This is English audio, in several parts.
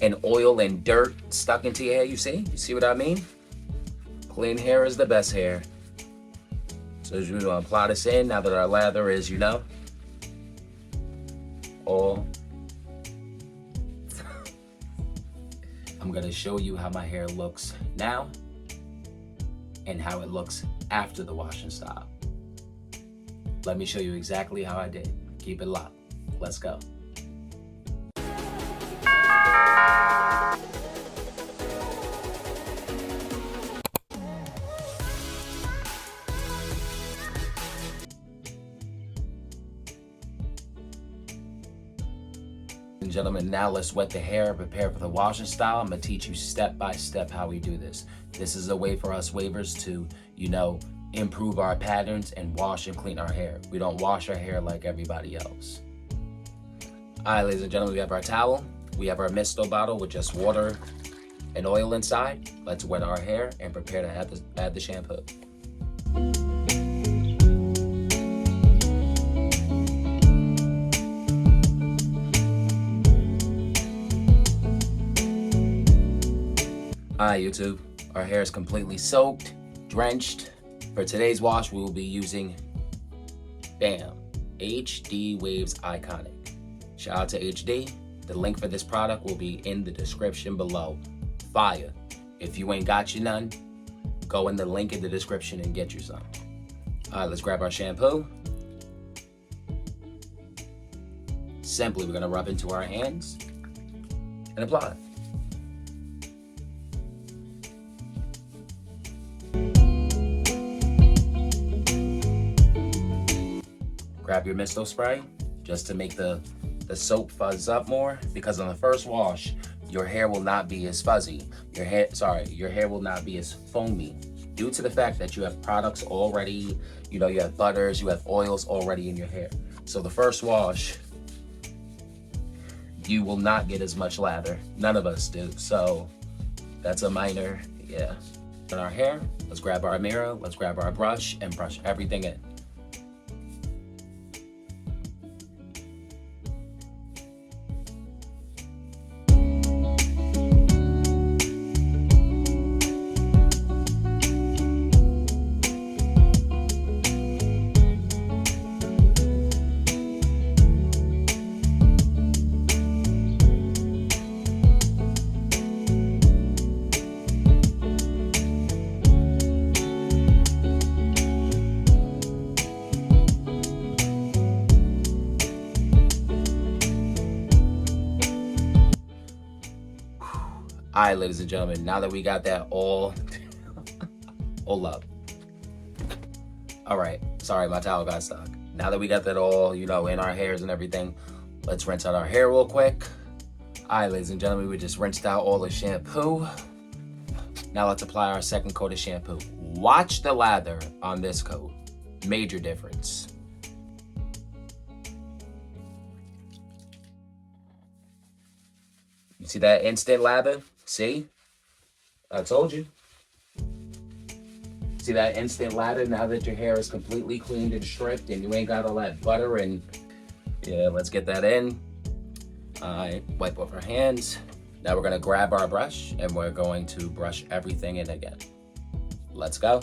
and oil and dirt stuck into your hair. You see what I mean? Clean hair is the best hair. So as we're gonna apply this in, now that our lather is, all, I'm gonna show you how my hair looks now and how it looks after the wash and style. Let me show you exactly how I did. Keep it locked. Let's go. And gentlemen, now let's wet the hair, prepare for the wash and style. I'm gonna teach you step by step how we do this. This is a way for us wavers to, improve our patterns and wash and clean our hair. We don't wash our hair like everybody else. All right, ladies and gentlemen, we have our towel. We have our misto bottle with just water and oil inside. Let's wet our hair and prepare to add the shampoo. All right, YouTube, our hair is completely soaked, drenched. For today's wash, we will be using, HD Waves Iconic. Shout out to HD. The link for this product will be in the description below. Fire. If you ain't got you none, go in the link in the description and get you some. All right, let's grab our shampoo. Simply, we're gonna rub into our hands and apply it. Grab your misto spray just to make the soap fuzz up more, because on the first wash, your hair will not be as fuzzy. Your hair will not be as foamy due to the fact that you have products already, you have butters, you have oils already in your hair. So the first wash, you will not get as much lather. None of us do. So that's a minor, In our hair, let's grab our mirror, let's grab our brush and brush everything in. All right, ladies and gentlemen, now that we got that all up. All right, sorry, my towel got stuck. Now that we got that all, in our hairs and everything, let's rinse out our hair real quick. All right, ladies and gentlemen, we just rinsed out all the shampoo. Now let's apply our second coat of shampoo. Watch the lather on this coat. Major difference. You see that instant lather? See? I told you. See that instant lather now that your hair is completely cleaned and stripped and you ain't got all that butter and... Yeah, let's get that in. Wipe off our hands. Now we're gonna grab our brush and we're going to brush everything in again. Let's go.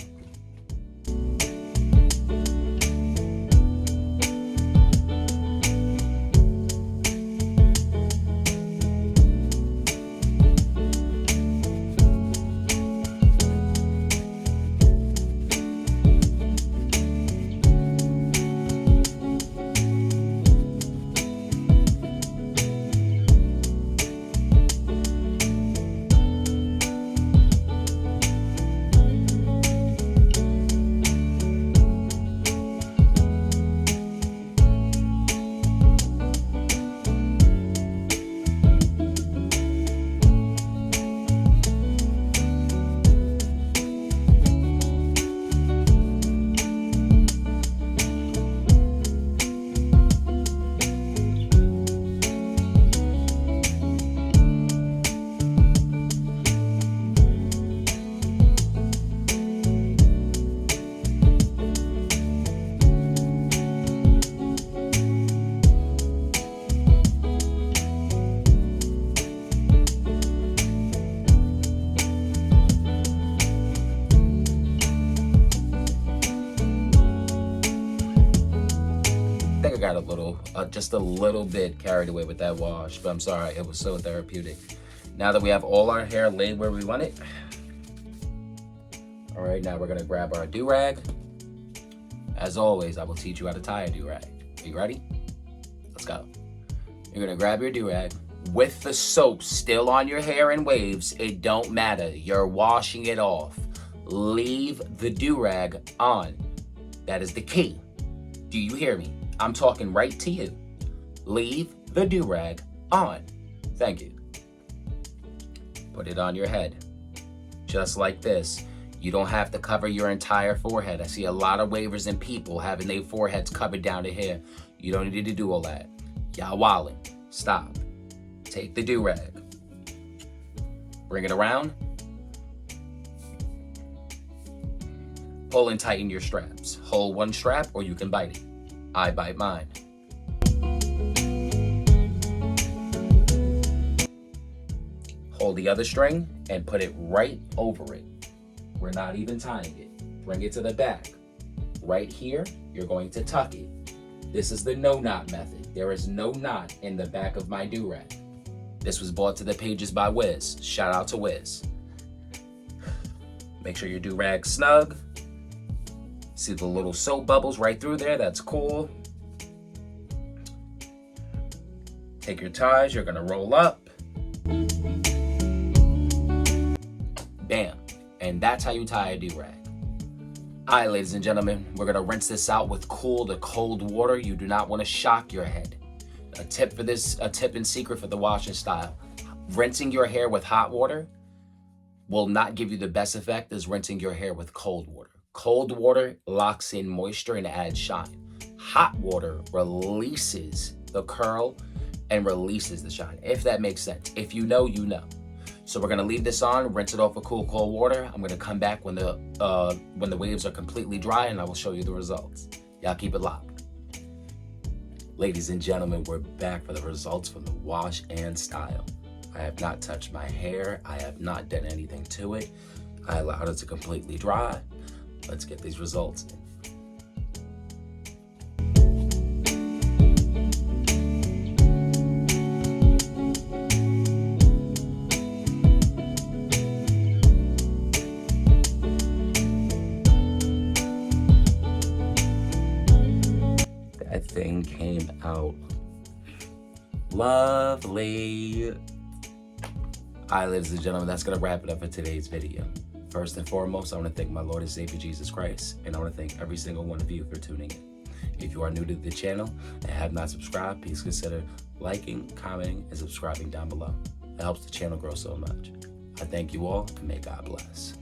just a little bit carried away with that wash, but I'm sorry, it was so therapeutic. Now that we have all our hair laid where we want it, all right, now we're gonna grab our do-rag. As always, I will teach you how to tie a do-rag. Are you ready? Let's go. You're gonna grab your do-rag. With the soap still on your hair in waves, it don't matter. You're washing it off. Leave the do-rag on. That is the key. Do you hear me? I'm talking right to you. Leave the do-rag on. Thank you. Put it on your head. Just like this. You don't have to cover your entire forehead. I see a lot of wavers and people having their foreheads covered down to here. You don't need to do all that. Y'all wildin'. Stop. Take the do-rag. Bring it around. Pull and tighten your straps. Hold one strap or you can bite it. I bite mine. Hold the other string and put it right over it. We're not even tying it. Bring it to the back. Right here, you're going to tuck it. This is the no knot method. There is no knot in the back of my do-rag. This was brought to the pages by Wiz. Shout out to Wiz. Make sure your do-rag's snug. See the little soap bubbles right through there? That's cool. Take your ties, you're gonna roll up. Bam. And that's how you tie a do-rag. All right, ladies and gentlemen, we're gonna rinse this out with cool to cold water. You do not wanna shock your head. A tip and secret for the washing style. Rinsing your hair with hot water will not give you the best effect as rinsing your hair with cold water. Cold water locks in moisture and adds shine. Hot water releases the curl and releases the shine, if that makes sense. If you know, you know. So we're gonna leave this on, rinse it off with cool, cold water. I'm gonna come back when the waves are completely dry and I will show you the results. Y'all keep it locked. Ladies and gentlemen, we're back for the results from the wash and style. I have not touched my hair. I have not done anything to it. I allowed it to completely dry. Let's get these results in. That thing came out lovely. All right, ladies and gentlemen, that's gonna wrap it up for today's video. First and foremost, I want to thank my Lord and Savior Jesus Christ, and I want to thank every single one of you for tuning in. If you are new to the channel and have not subscribed, please consider liking, commenting, and subscribing down below. It helps the channel grow so much. I thank you all, and may God bless.